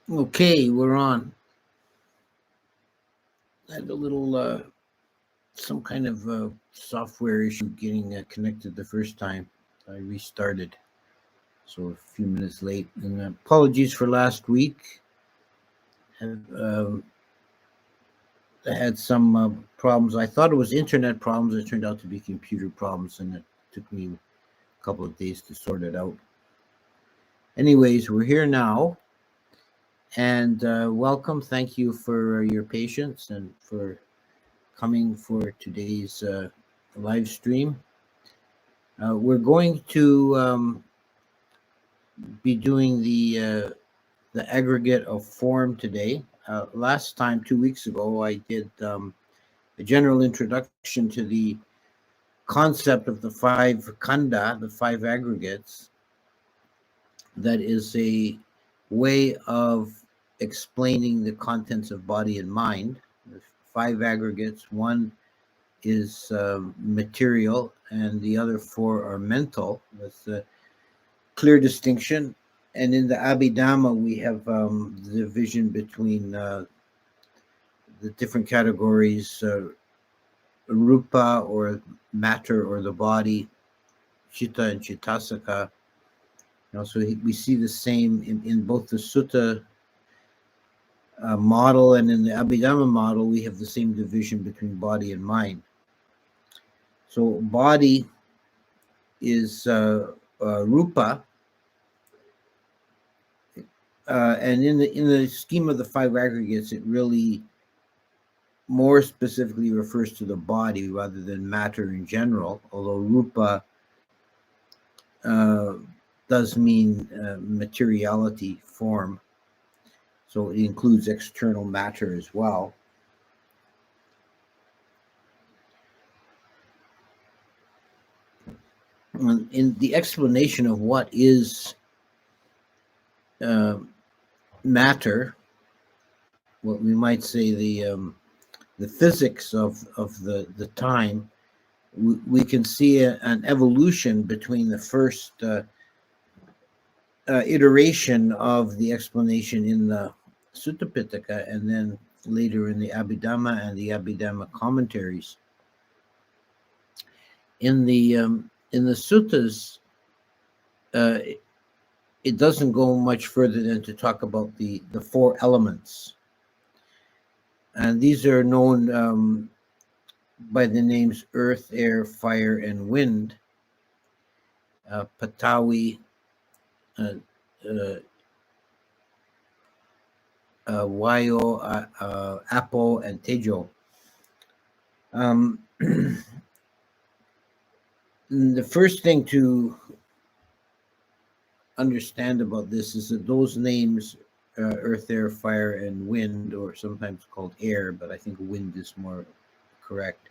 Okay, we're on. I had a little, some kind of software issue getting connected the first time. I restarted, so a few minutes late. And apologies for last week. I had some problems. I thought it was internet problems. It turned out to be computer problems, and it took me a couple of days to sort it out. Anyways, we're here now. And welcome. Thank you for your patience and for coming for today's live stream. We're going to be doing the aggregate of form today. Last time, 2 weeks ago, I did a general introduction to the concept of the five khandha, the five aggregates. That is a way of explaining the contents of body and mind. There's five aggregates. One is material, and the other four are mental. That's a clear distinction. And in the Abhidhamma, we have the division between the different categories: Rupa, or matter, or the body; Chitta and Chittasaka. So we see the same in both the Sutta model and in the Abhidhamma model. We have the same division between body and mind. So body is Rupa, and in the scheme of the five aggregates, it really more specifically refers to the body rather than matter in general. Although Rupa does mean materiality, form, so it includes external matter as well. In the explanation of what is matter, what we might say the physics of the time, we can see an evolution between the first iteration of the explanation in the Sutta Pitaka and then later in the Abhidhamma and the Abhidhamma commentaries. In the suttas, it doesn't go much further than to talk about the four elements. And these are known by the names earth, air, fire, and wind. Patawi, Vayo, Apo, and Tejo. The first thing to understand about this is that those names, earth, air, fire, and wind, or sometimes called air, but I think wind is more correct.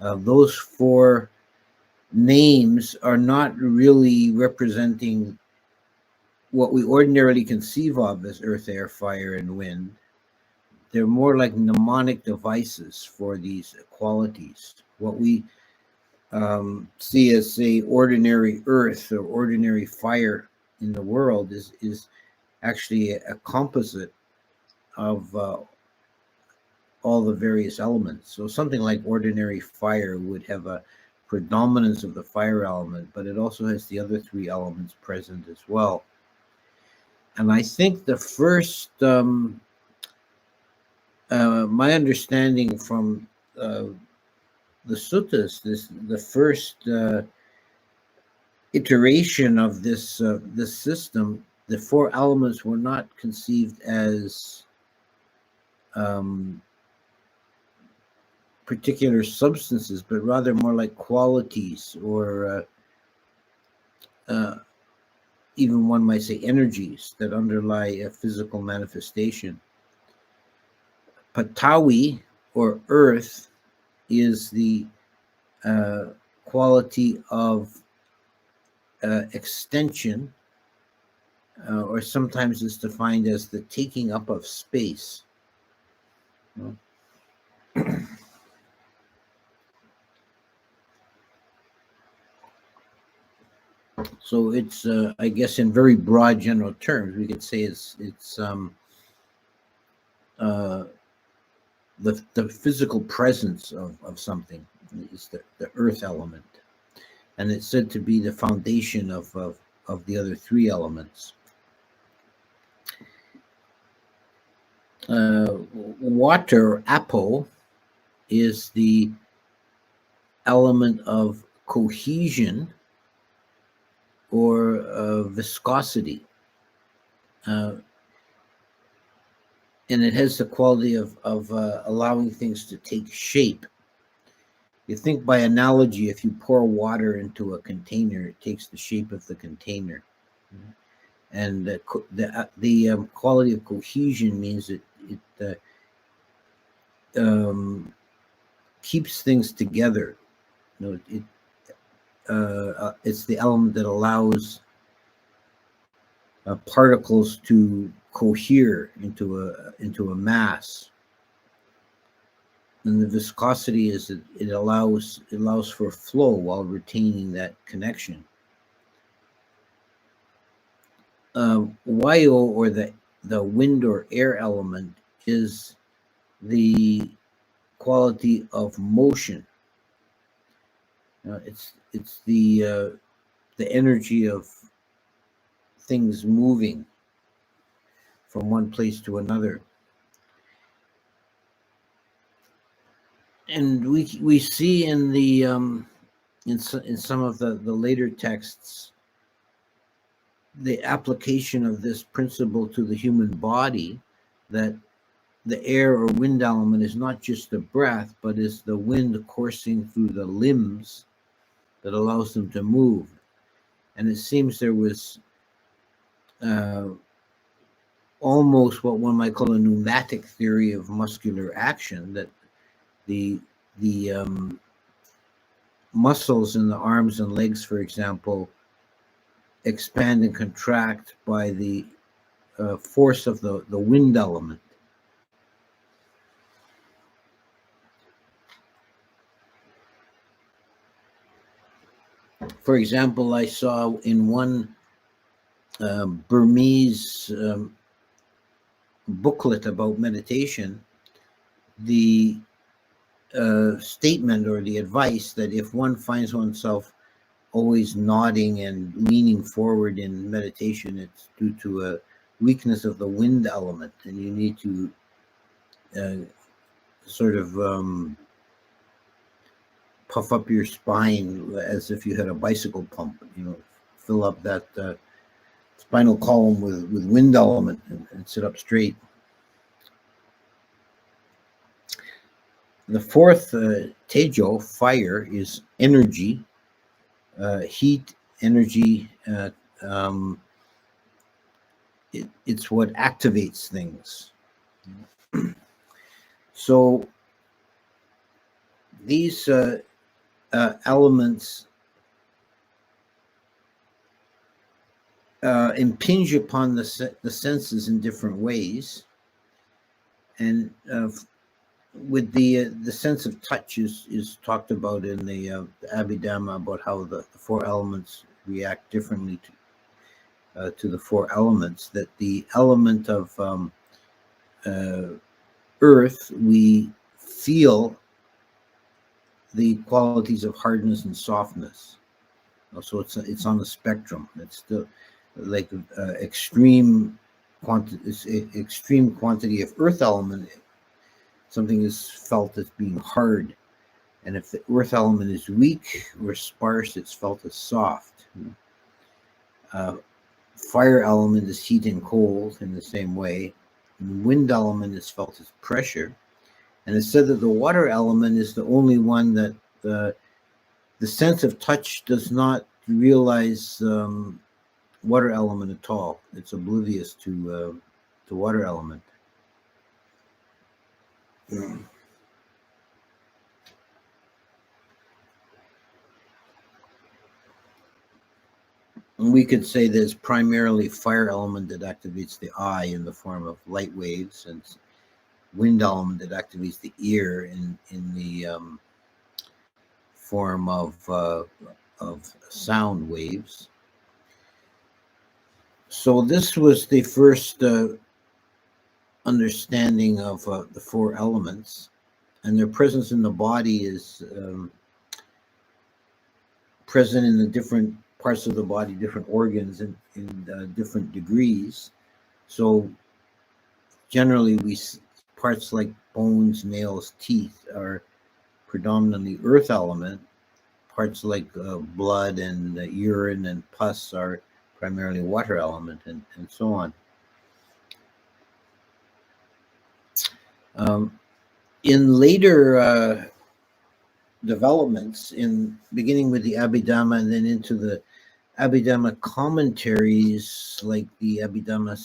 Those four names are not really representing what we ordinarily conceive of as earth, air, fire, and wind. They're more like mnemonic devices for these qualities. What we see as, say, ordinary earth or ordinary fire in the world is actually a composite of all the various elements. So something like ordinary fire would have a predominance of the fire element, but it also has the other three elements present as well. And I think the first, my understanding from the suttas, the first iteration of this system, the four elements were not conceived as particular substances, but rather more like qualities, or even one might say energies that underlie a physical manifestation. Patawi, or earth, is the quality of extension, or sometimes it's defined as the taking up of space. So it's, I guess, in very broad general terms, we could say it's the physical presence of something is the earth element, and it's said to be the foundation of the other three elements. Water, apo, is the element of cohesion or viscosity. And it has the quality of allowing things to take shape. You think by analogy, if you pour water into a container, it takes the shape of the container. And the quality of cohesion means that it keeps things together. You know, it's the element that allows particles to cohere into a mass. And the viscosity is that it allows for flow while retaining that connection. Vayu, or the wind or air element, is the quality of motion. It's the energy of things moving from one place to another. And we see in the in some of the later texts the application of this principle to the human body, that the air or wind element is not just the breath, but is the wind coursing through the limbs that allows them to move. And it seems there was almost what one might call a pneumatic theory of muscular action, that the muscles in the arms and legs, for example, expand and contract by the force of the wind element. For example, I saw in one Burmese booklet about meditation the statement or the advice that if one finds oneself always nodding and leaning forward in meditation, it's due to a weakness of the wind element, and you need to sort of puff up your spine as if you had a bicycle pump, you know, fill up that spinal column with wind element and sit up straight. The fourth tejo, fire, is energy, heat, energy. It's what activates things. So these elements impinge upon the senses in different ways, and with the sense of touch is talked about in the Abhidhamma, about how the four elements react differently to the four elements. That the element of earth, we feel the qualities of hardness and softness. So it's on the spectrum. It's still like extreme quantity of earth element. Something is felt as being hard, and if the earth element is weak or sparse, it's felt as soft. Fire element is heat and cold in the same way. And wind element is felt as pressure. And it's said that the water element is the only one that the sense of touch does not realize water element at all. It's oblivious to water element. And we could say there's primarily fire element that activates the eye in the form of light waves, and wind element that activates the ear in the form of sound waves. So this was the first understanding of the four elements, and their presence in the body is present in the different parts of the body, different organs in different degrees. So generally, parts like bones, nails, teeth are predominantly earth element. Parts like blood and urine and pus are primarily water element, and so on. In later developments, in beginning with the Abhidhamma and then into the Abhidhamma commentaries like the Abhidhamma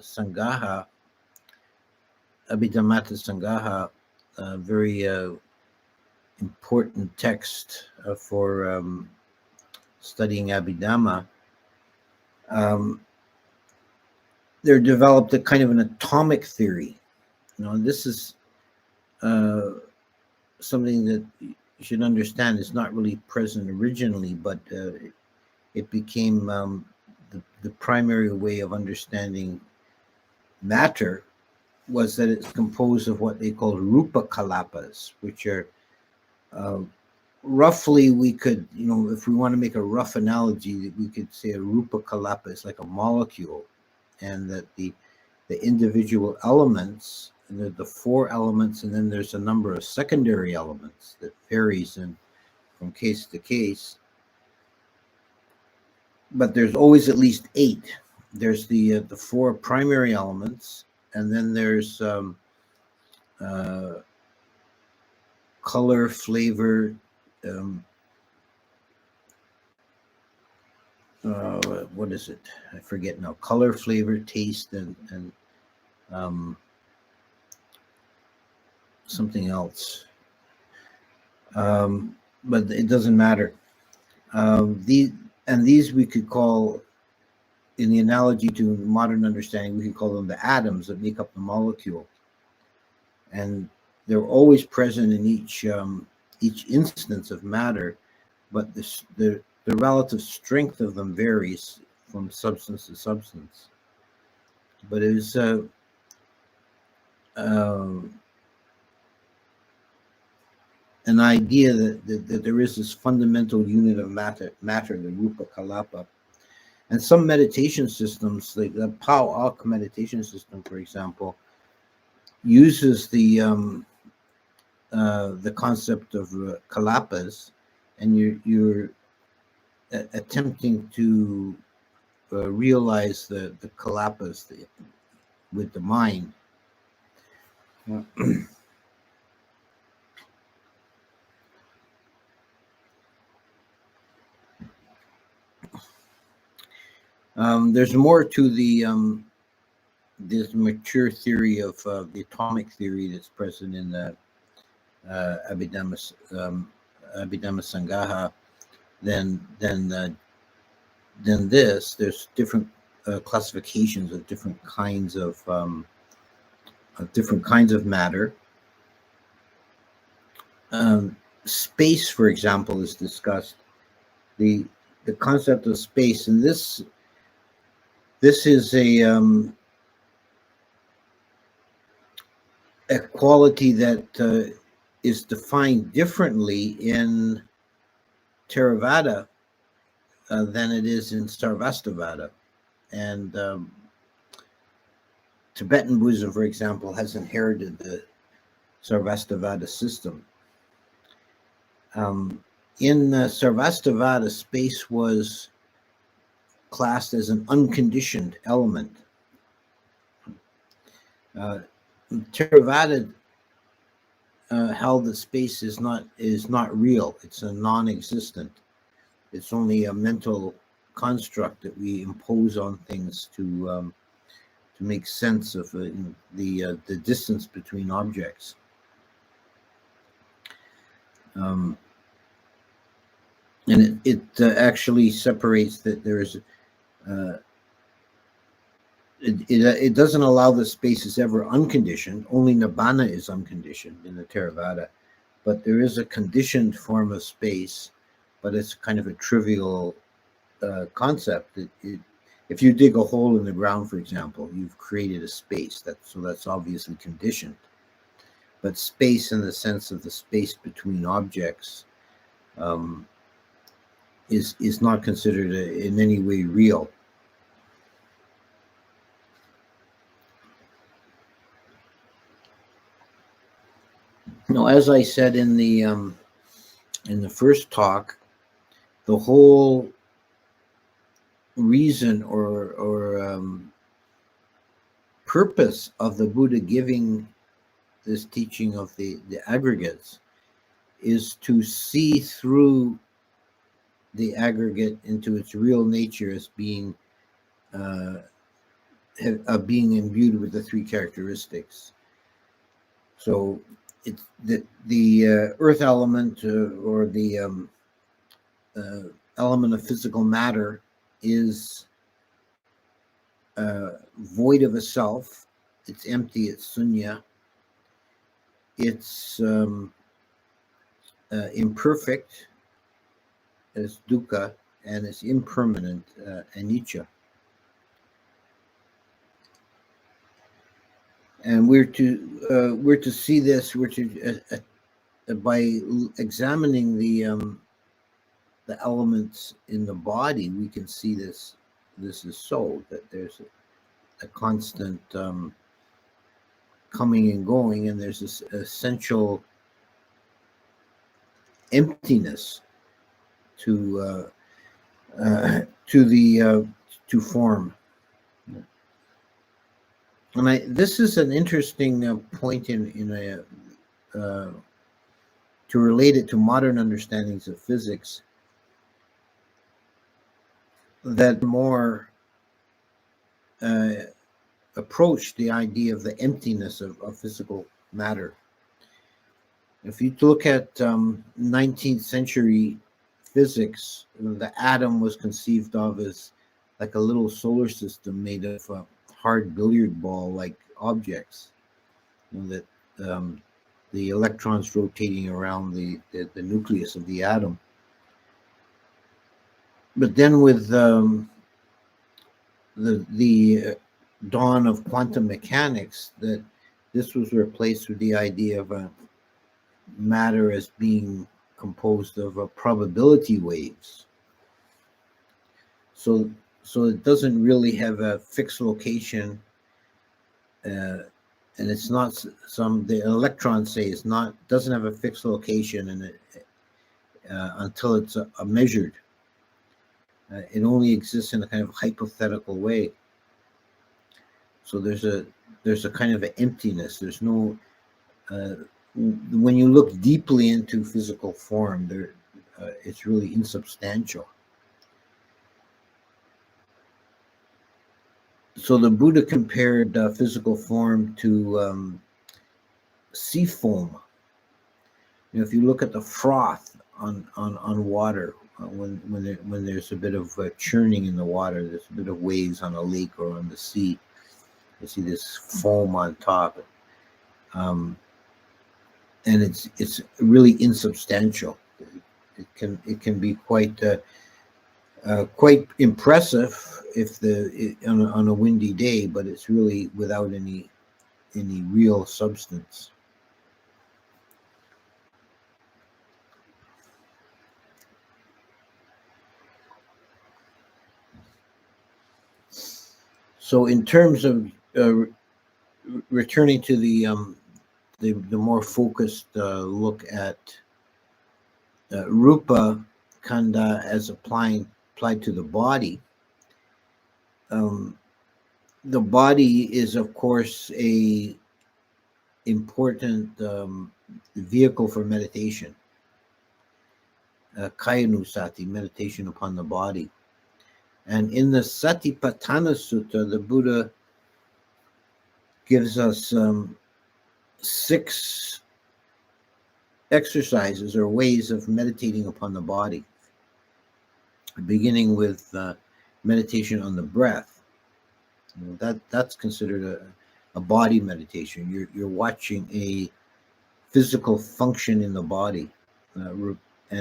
Sangaha, Abhidhammata Sangaha, very important text for studying Abhidhamma. There developed a kind of an atomic theory. This is something that you should understand is not really present originally, but it became the primary way of understanding matter was that it's composed of what they call Rupa kalapas, which are roughly, we could, if we want to make a rough analogy, we could say a Rupa kalapa is like a molecule, and that the individual elements, and the four elements, and then there's a number of secondary elements that varies from case to case. But there's always at least 8. There's the 4 primary elements, and then there's color, flavor, what is it? I forget now. Color, flavor, taste, and something else. But it doesn't matter. These we could call, in the analogy to modern understanding, we could call them the atoms that make up the molecule. And they're always present in each instance of matter, but the relative strength of them varies from substance to substance. But it is an idea that there is this fundamental unit of matter, the Rupa Kalapa. And some meditation systems, like the Pao Ak meditation system, for example, uses the concept of kalapas, and you're attempting to realize the kalapas with the mind. There's more to this mature theory of the atomic theory that's present in the Abhidhamma Sangaha than this. There's different classifications of different kinds of matter. Space, for example, is discussed. The concept of space, and this is a quality that is defined differently in Theravada than it is in Sarvastivada. And Tibetan Buddhism, for example, has inherited the Sarvastivada system. In Sarvastivada, space was classed as an unconditioned element. Theravada held that space is not real. It's a non-existent. It's only a mental construct that we impose on things to make sense of the distance between objects. And it actually separates that there is it doesn't allow the space is ever unconditioned. Only nibbana is unconditioned in the Theravada, but there is a conditioned form of space, but it's kind of a trivial concept. If you dig a hole in the ground, for example, you've created a space. That's obviously conditioned. But space, in the sense of the space between objects, um, is not considered in any way real. Now, as I said in the first talk, the whole reason or purpose of the Buddha giving this teaching of the aggregates is to see through the aggregate into its real nature as being imbued with the three characteristics. So it's the earth element or the element of physical matter is void of a self. It's empty. It's sunya. It's imperfect as dukkha, and it's impermanent anicca. And we're to see this. We're to by examining the elements in the body, we can see this. This is so that there's a constant coming and going, and there's this essential emptiness to form. And this is an interesting point in to relate it to modern understandings of physics, that more approach the idea of the emptiness of physical matter. If you look at 19th century physics, the atom was conceived of as like a little solar system made of hard billiard ball like objects, that the electrons rotating around the nucleus of the atom. But then with the dawn of quantum mechanics, that this was replaced with the idea of matter as being composed of probability waves. So it doesn't really have a fixed location, and it's not the electrons say doesn't have a fixed location, and until it's measured. It only exists in a kind of hypothetical way. So there's a kind of an emptiness. There's no when you look deeply into physical form, it's really insubstantial. So the Buddha compared physical form to sea foam. If you look at the froth on water, when there's a bit of churning in the water, there's a bit of waves on a lake or on the sea. You see this foam on top, and it's really insubstantial. It can be quite impressive on a windy day, but it's really without any real substance. So, in terms of returning to the more focused look at Rupa, Khandha as applied to the body, the body is, of course, a important vehicle for meditation. Kayanusati, meditation upon the body. And in the Satipatthana Sutta, the Buddha gives us 6 exercises or ways of meditating upon the body, beginning with meditation on the breath. That's considered a body meditation. You're watching a physical function in the body, and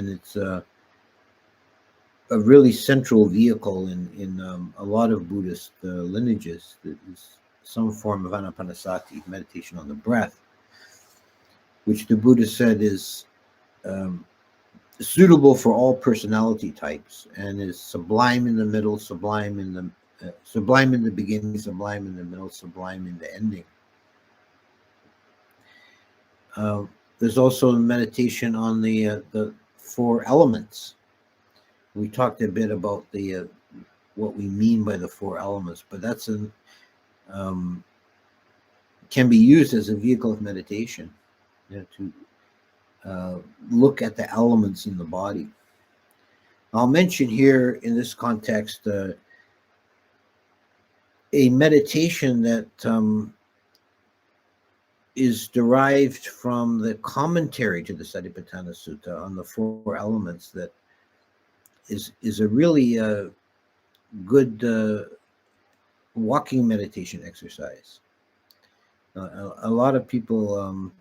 it's a really central vehicle in a lot of Buddhist lineages. That is some form of anapanasati, meditation on the breath, which the Buddha said is um, suitable for all personality types and is sublime in the middle, sublime in the beginning, sublime in the middle, sublime in the ending. There's also meditation on the four elements. We talked a bit about the what we mean by the four elements, but that's um, can be used as a vehicle of meditation, to look at the elements in the body. I'll mention here in this context a meditation that is derived from the commentary to the Satipatthana Sutta on the four elements. That is a really good walking meditation exercise. A lot of people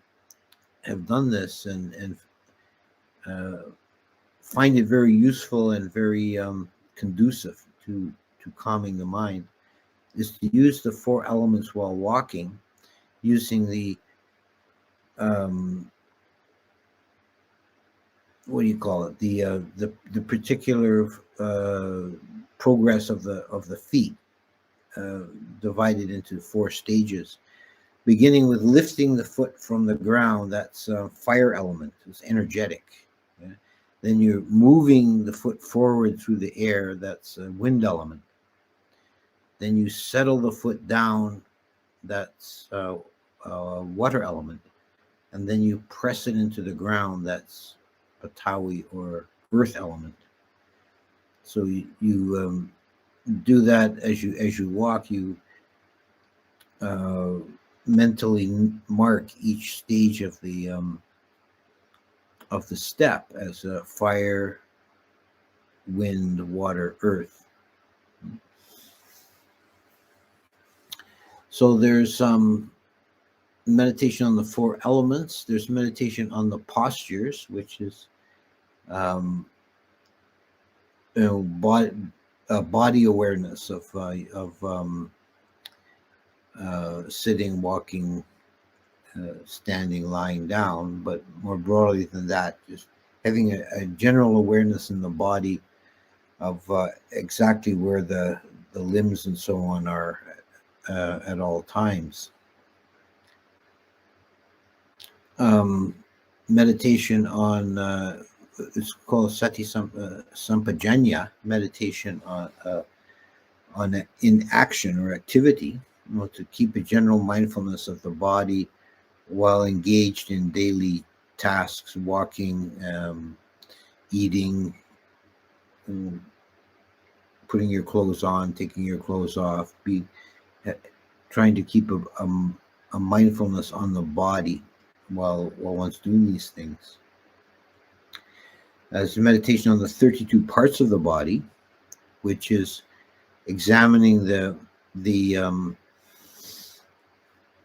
have done this and find it very useful and very conducive to calming the mind. Is to use the four elements while walking, using the what do you call it? The particular progress of the feet, divided into four stages, beginning with lifting the foot from the ground. That's fire element. It's energetic. Yeah? Then you're moving the foot forward through the air. That's wind element. Then you settle the foot down. That's water element. And then you press it into the ground. That's patawi, or earth element. So you do that as you walk. You mentally mark each stage of the step as fire, wind, water, earth. So there's meditation on the four elements. There's meditation on the postures, which is body awareness of sitting, walking, standing, lying down. But more broadly than that, just having a general awareness in the body of exactly where the limbs and so on are at all times. Meditation on it's called sati sampajanya, meditation on in action or activity, to keep a general mindfulness of the body while engaged in daily tasks, walking, eating, putting your clothes on, taking your clothes off, trying to keep a mindfulness on the body while one's doing these things. As meditation on the 32 parts of the body, which is examining the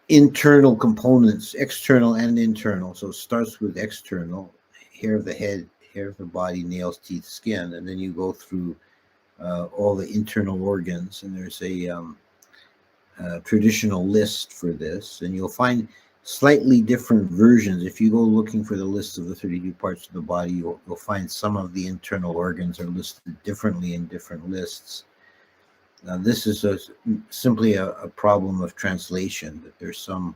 internal components, external and internal. So it starts with external, hair of the head, hair of the body, nails, teeth, skin, and then you go through all the internal organs. And there's a traditional list for this, and you'll find slightly different versions. If you go looking for the list of the 32 parts of the body, you'll find some of the internal organs are listed differently in different lists. This is simply a problem of translation. That there's some,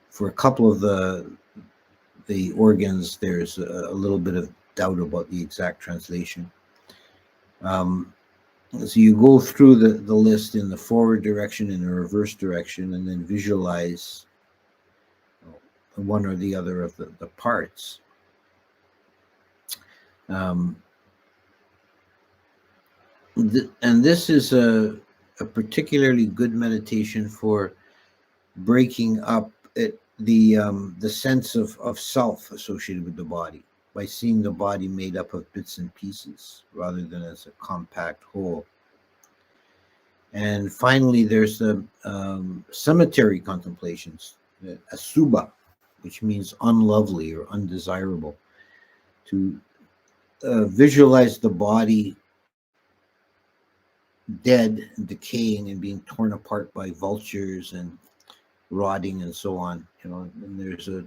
for a couple of the organs, there's a little bit of doubt about the exact translation. So you go through the list in the forward direction, in the reverse direction, and then visualize one or the other of the parts. And this is a particularly good meditation for breaking up the sense of self associated with the body, by seeing the body made up of bits and pieces rather than as a compact whole. And finally, there's the cemetery contemplations, asubha, which means unlovely or undesirable, to visualize the body dead and decaying and being torn apart by vultures and rotting and so on. And there's a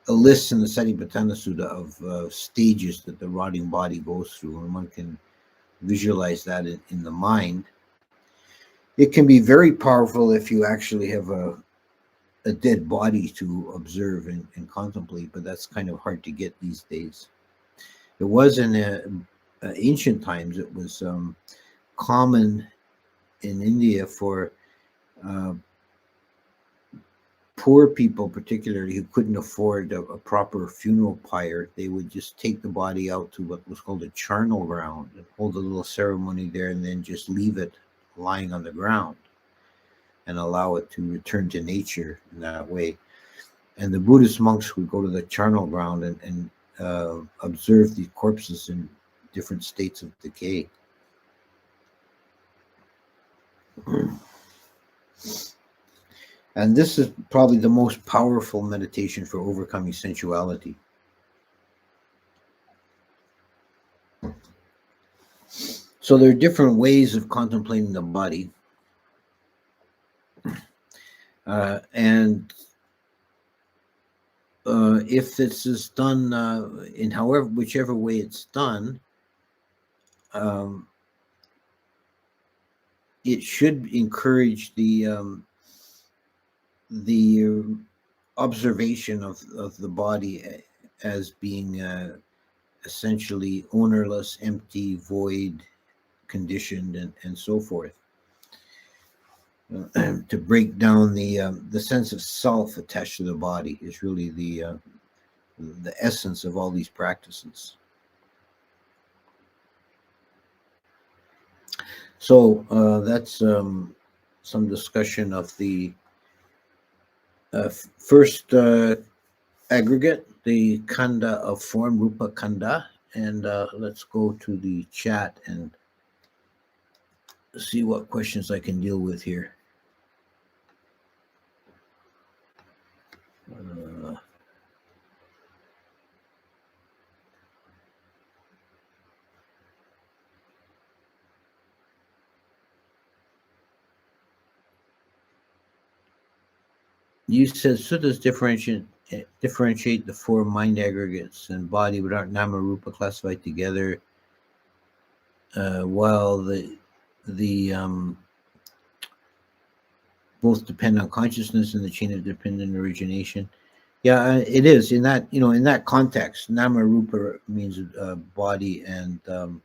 list in the Satipatthana Sutta of stages that the rotting body goes through, and one can visualize that in the mind. It can be very powerful if you actually have a dead body to observe and contemplate, but that's kind of hard to get these days. It was in ancient times. It was common in India for poor people, particularly who couldn't afford a proper funeral pyre. They would just take the body out to what was called a charnel ground and hold a little ceremony there, and then just leave it lying on the ground and allow it to return to nature in that way. And the Buddhist monks would go to the charnel ground and observe the corpses in different states of decay. And this is probably the most powerful meditation for overcoming sensuality. So there are different ways of contemplating the body. And if this is done in whichever way it's done, it should encourage the observation of the body as being essentially ownerless, empty, void, conditioned, and so forth. To break down the sense of self attached to the body is really the essence of all these practices. So that's some discussion of the first aggregate, the khandha of form, Rupa khandha. And let's go to the chat and see what questions I can deal with here. You said suttas differentiate the four mind aggregates and body, but aren't nama rupa classified together, while the both depend on consciousness and the chain of dependent origination. Yeah, it is in that in that context. Nama rupa means body and the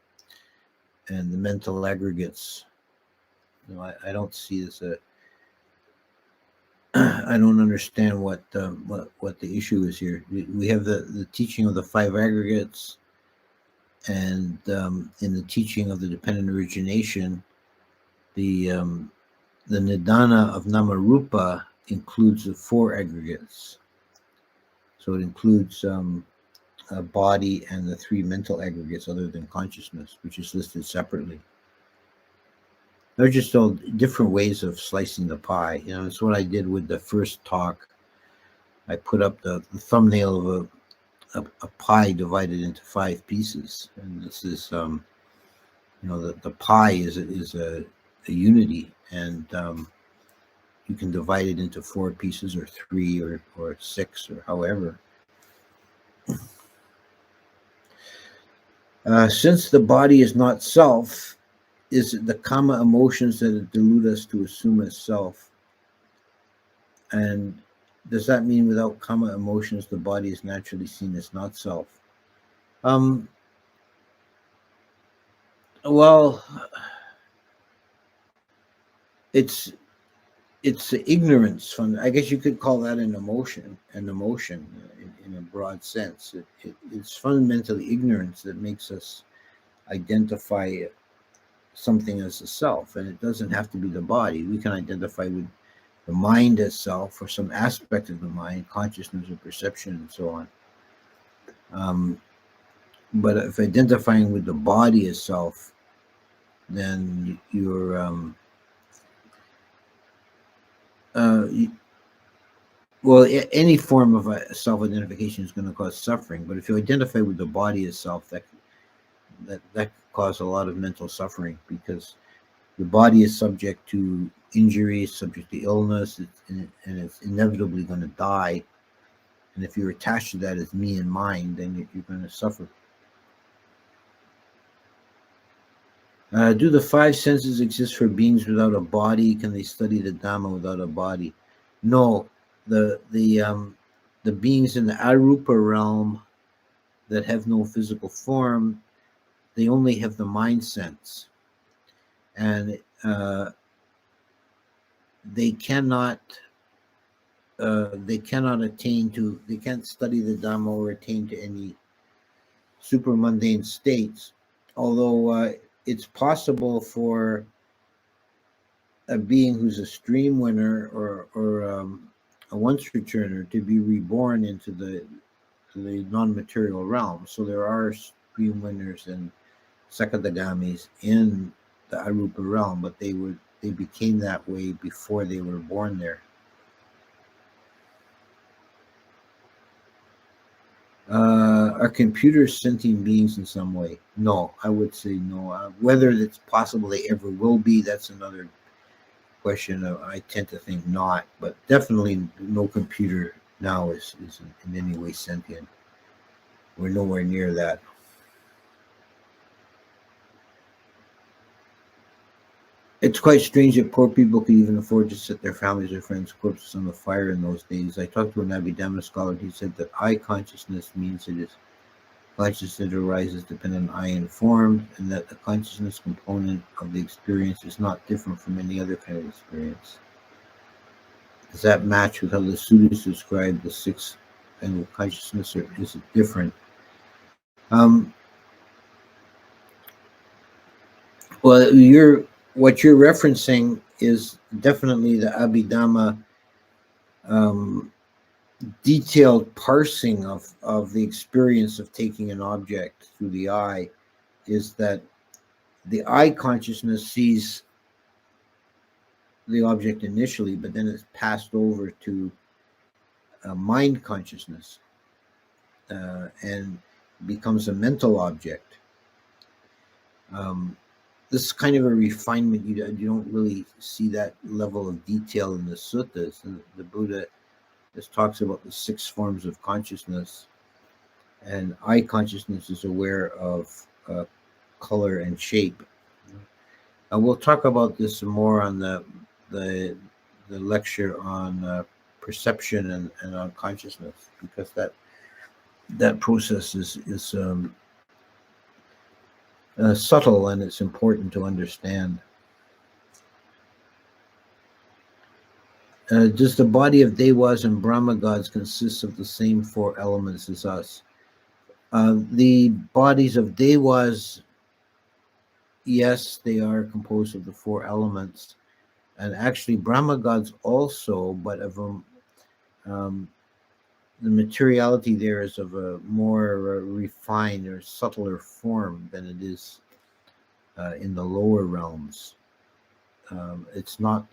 mental aggregates. I don't see this. I don't understand what the issue is here. We have the teaching of the five aggregates, and in the teaching of the dependent origination, the nidana of Namarupa includes the four aggregates. So it includes a body and the three mental aggregates other than consciousness, which is listed separately. They're just all different ways of slicing the pie. It's what I did with the first talk. I put up the thumbnail of a pie divided into 5 pieces, and this is the pie is a unity, and you can divide it into 4 pieces or 3 or 6 or however. Since the body is not self, is it the kama emotions that delude us to assume as self? And does that mean without kama emotions, the body is naturally seen as not self? Well, it's ignorance from. I guess you could call that an emotion in a broad sense. It's fundamentally ignorance that makes us identify something as a self, and it doesn't have to be the body. We can identify with the mind as self, or some aspect of the mind, consciousness or perception, and so on. But if identifying with the body as self, then you're well, any form of self-identification is going to cause suffering. But if you identify with the body itself, that could cause a lot of mental suffering, because the body is subject to injury, subject to illness, and it's inevitably going to die. And if you're attached to that as me and mine, then you're going to suffer. Do the five senses exist for beings without a body? Can they study the Dhamma without a body? No. The beings in the Arupa realm that have no physical form, they only have the mind sense, and they cannot attain to, they can't study the Dhamma or attain to any super mundane states. Although it's possible for a being who's a stream winner or a once returner to be reborn into the non-material realm. So there are stream winners and Sakadagamis in the Arupa realm, but they became that way before they were born there. Are computers sentient beings in some way? No, I would say no. Whether it's possible they ever will be, that's another question. I tend to think not, but definitely no computer now is in any way sentient. We're nowhere near that. It's quite strange that poor people could even afford to set their families or friends' corpses on the fire in those days. I talked to an Abhidhamma scholar, and he said that I consciousness means it is consciousness that arises dependent on I informed, and that the consciousness component of the experience is not different from any other kind of experience. Does that match with how the Sutras describe the six kind of consciousness, or is it different? Well, what you're referencing is definitely the Abhidhamma detailed parsing of the experience of taking an object through the eye. Is that the eye consciousness sees the object initially, but then it's passed over to mind consciousness and becomes a mental object. This is kind of a refinement. You don't really see that level of detail in the suttas. And the Buddha just talks about the six forms of consciousness, and eye consciousness is aware of color and shape. We'll talk about this more on the lecture on perception and on consciousness, because that process is subtle, and it's important to understand. Does the body of Devas and Brahma gods consist of the same four elements as us? The bodies of Devas, yes, they are composed of the four elements, and actually Brahma gods also, but of the materiality there is of a more refined or subtler form than it is in the lower realms. It's not.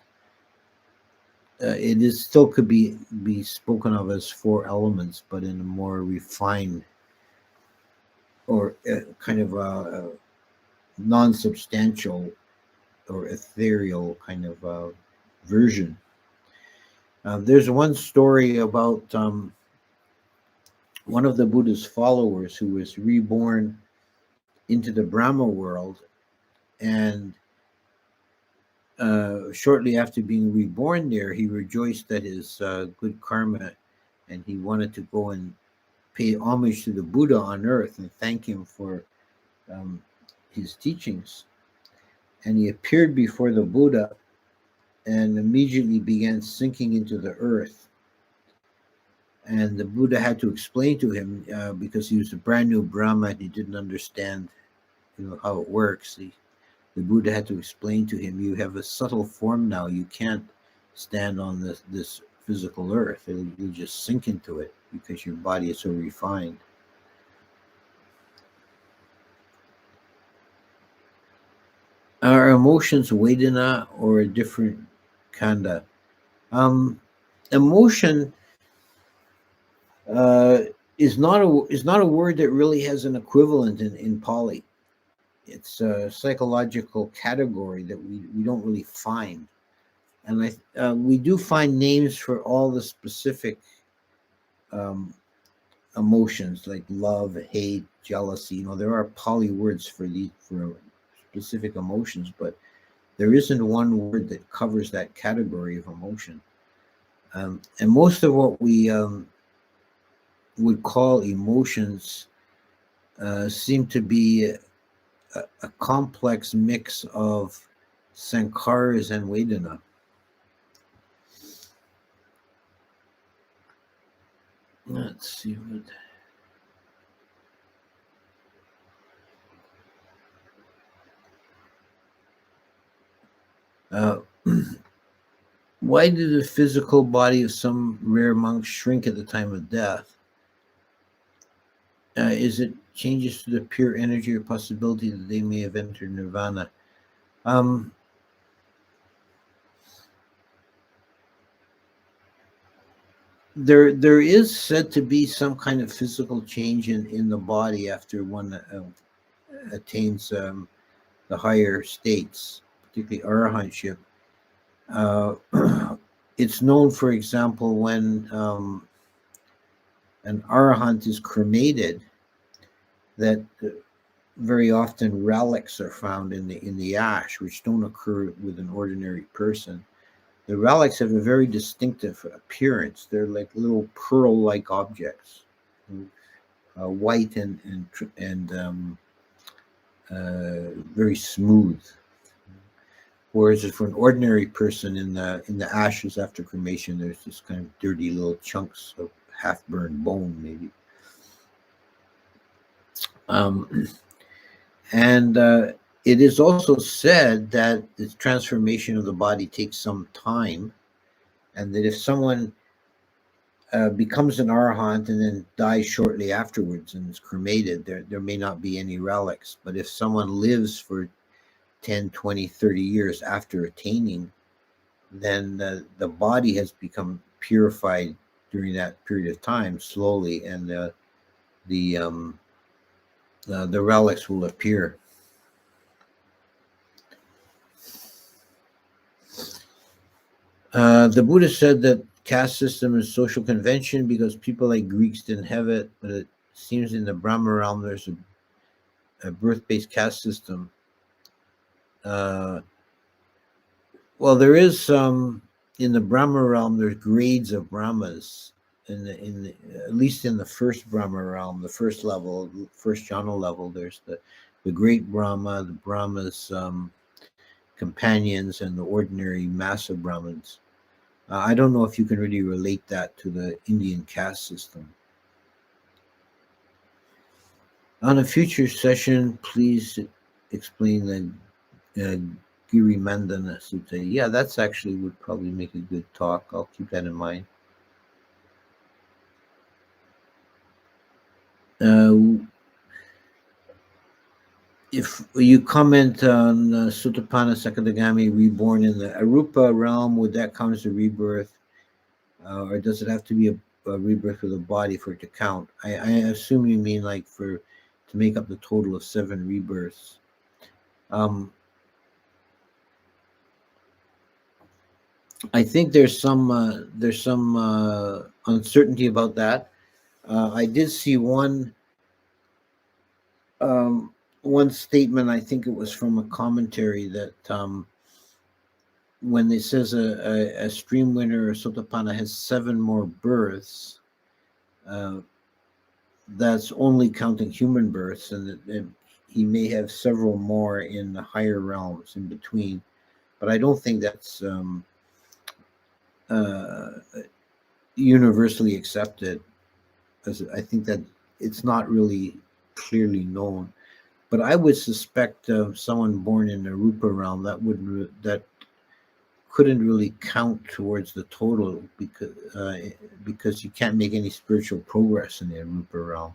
It is still could be spoken of as four elements, but in a more refined or kind of non-substantial or ethereal kind of version. There's one story about one of the Buddha's followers who was reborn into the Brahma world, and shortly after being reborn there, he rejoiced at his good karma, and he wanted to go and pay homage to the Buddha on earth and thank him for his teachings. And he appeared before the Buddha and immediately began sinking into the earth. And the Buddha had to explain to him, because he was a brand new Brahma and he didn't understand, how it works. The Buddha had to explain to him, you have a subtle form now. You can't stand on this physical earth. You'll just sink into it because your body is so refined. Are emotions Vedana or a different khandha? Emotion uh, is not a word that really has an equivalent in Pali. It's a psychological category that we don't really find, and we do find names for all the specific um, emotions like love, hate, jealousy. There are Pali words for specific emotions, but there isn't one word that covers that category of emotion. And most of what we would call emotions seem to be a complex mix of sankaras and vedana. Let's see what. Uh, why did the physical body of some rare monks shrink at the time of death? Is it changes to the pure energy or possibility that they may have entered nirvana? Um, there is said to be some kind of physical change in the body after one attains the higher states, particularly arahantship. Uh, it's known, for example, when an arahant is cremated, that very often relics are found in the ash, which don't occur with an ordinary person. The relics have a very distinctive appearance. They're like little pearl-like objects, white and very smooth. Whereas for an ordinary person in the ashes after cremation, there's this kind of dirty little chunks of half-burned bone, maybe. Um, and it is also said that the transformation of the body takes some time, and that if someone becomes an arahant and then dies shortly afterwards and is cremated, there may not be any relics. But if someone lives for 10, 20, 30 years after attaining, then the body has become purified during that period of time slowly, and the the relics will appear. The Buddha said that caste system is social convention because people like Greeks didn't have it, but it seems in the Brahma realm there's a birth-based caste system. Uh, well, there is some in the Brahma realm. There's grades of Brahmas at least in the first Brahma realm, the first level, first jhana level. There's the great Brahma, the Brahma's companions, and the ordinary Massa Brahmins. I don't know if you can really relate that to the Indian caste system. On a future session, please explain the Giri Mandana Sutta. Yeah, that's actually would probably make a good talk. I'll keep that in mind. Uh, if you comment on Sutapana Sakadagami reborn in the Arupa realm, would that count as a rebirth? Or does it have to be a rebirth with a body for it to count? I assume you mean like to make up the total of 7 rebirths. I think there's some uncertainty about that. I did see one statement. I think it was from a commentary that when it says a stream winner or Sotapanna has 7 more births, uh, that's only counting human births, and he may have several more in the higher realms in between. But I don't think that's uh, universally accepted, because I think that it's not really clearly known. But I would suspect someone born in the Rupa realm that couldn't really count towards the total, because you can't make any spiritual progress in the Rupa realm.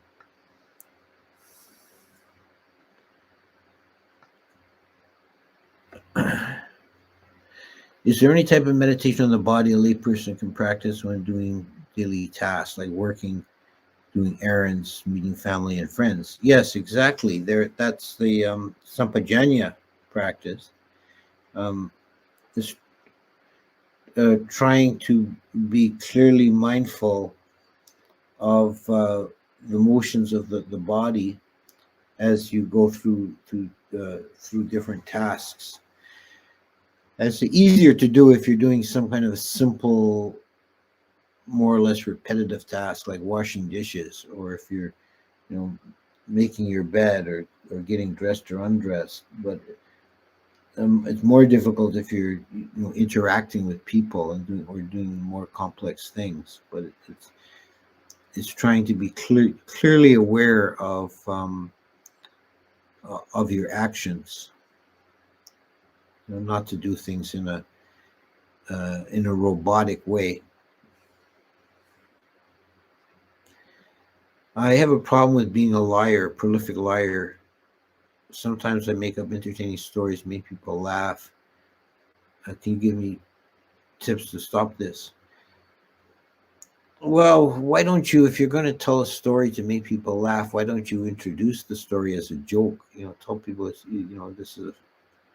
Is there any type of meditation on the body a layperson can practice when doing daily tasks like working, doing errands, meeting family and friends. Yes, exactly. That's the sampajanya practice. Um, is trying to be clearly mindful of the motions of the body as you go through different tasks. It's easier to do if you're doing some kind of a simple, more or less repetitive task like washing dishes, or if you're, making your bed, or getting dressed or undressed. But it's more difficult if you're, interacting with people and doing more complex things. But it's trying to be clearly aware of your actions, not to do things in a robotic way. I have a problem with being a liar, prolific liar. Sometimes I make up entertaining stories, make people laugh. Can you give me tips to stop this? Well, why don't you, if you're going to tell a story to make people laugh, why don't you introduce the story as a joke? Tell people this is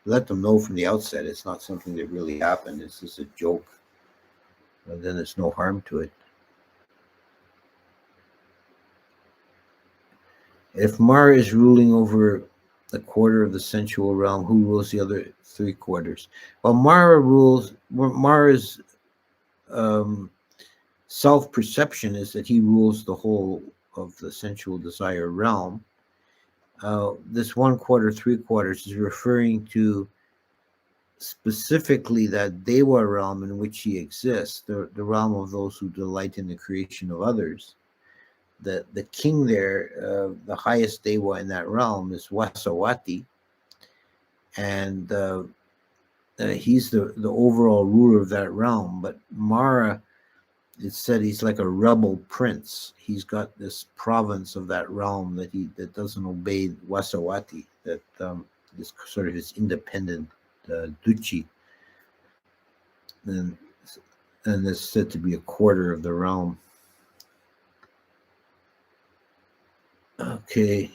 let them know from the outset it's not something that really happened. It's just a joke. And then there's no harm to it. If Mara is ruling over a quarter of the sensual realm, who rules the other 3/4? Well, Mara's self-perception is that he rules the whole of the sensual desire realm. This 1/4, 3/4 is referring to specifically that Dewa realm in which he exists, the realm of those who delight in the creation of others. The king there, the highest Dewa in that realm, is Vasawati, and he's the overall ruler of that realm. But Mara, it said he's like a rebel prince. He's got this province of that realm that doesn't obey Vasawati, that is sort of his independent duchy, and it's said to be a quarter of the realm. Okay.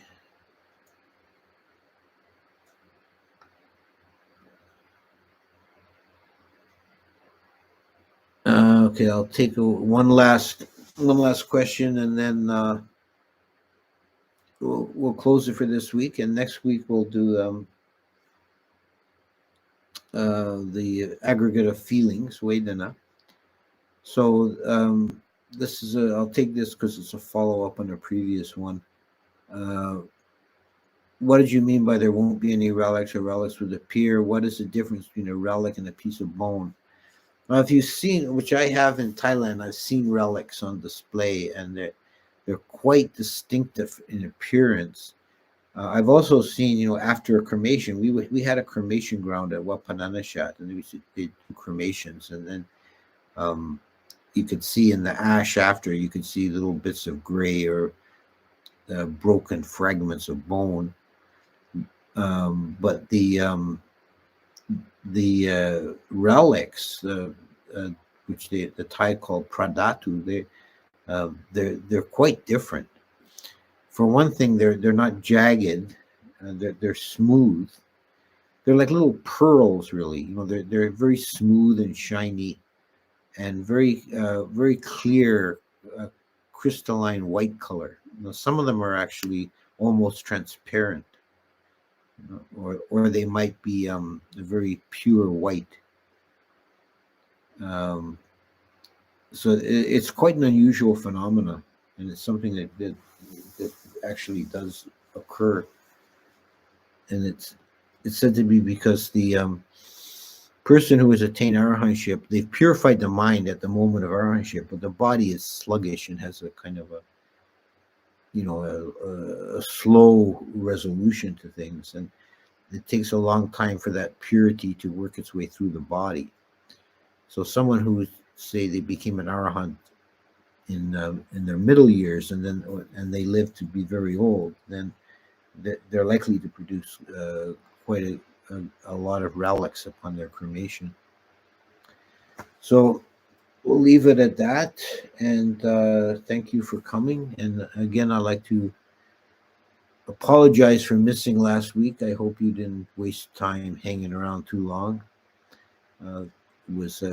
Okay, I'll take one last question, and then we'll close it for this week. And next week we'll do the aggregate of feelings, Vedana. So this is I'll take this because it's a follow up on a previous one. What did you mean by there won't be any relics, or relics would appear? What is the difference between a relic and a piece of bone? Now, if you've seen, which I have in Thailand, I've seen relics on display, and they're quite distinctive in appearance. I've also seen, after a cremation, we had a cremation ground at Wapananashat, and we did cremations, and then you could see in the ash after, you could see little bits of gray or broken fragments of bone. But the relics, which the Thai call pradatu, they're quite different. For one thing, they're not jagged; they're smooth. They're like little pearls, really. They're very smooth and shiny, and very clear, crystalline white color. Some of them are actually almost transparent, or they might be a very pure white. So it's quite an unusual phenomenon, and it's something that actually does occur. And it's said to be because the person who has attained arahantship, they've purified the mind at the moment of arahantship, but the body is sluggish and has a kind of a slow resolution to things, and it takes a long time for that purity to work its way through the body. So someone who, say, they became an arahant in their middle years, and they live to be very old, then they're likely to produce quite a lot of relics upon their cremation. So we'll leave it at that. And thank you for coming. And again, I'd like to apologize for missing last week. I hope you didn't waste time hanging around too long. Was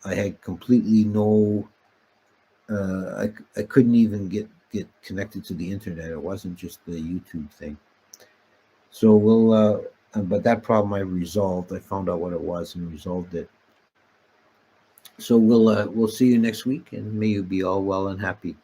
I had completely no. I couldn't even get connected to the internet. It wasn't just the YouTube thing. So we'll. But that problem I resolved. I found out what it was and resolved it. So we'll see you next week, and may you be all well and happy.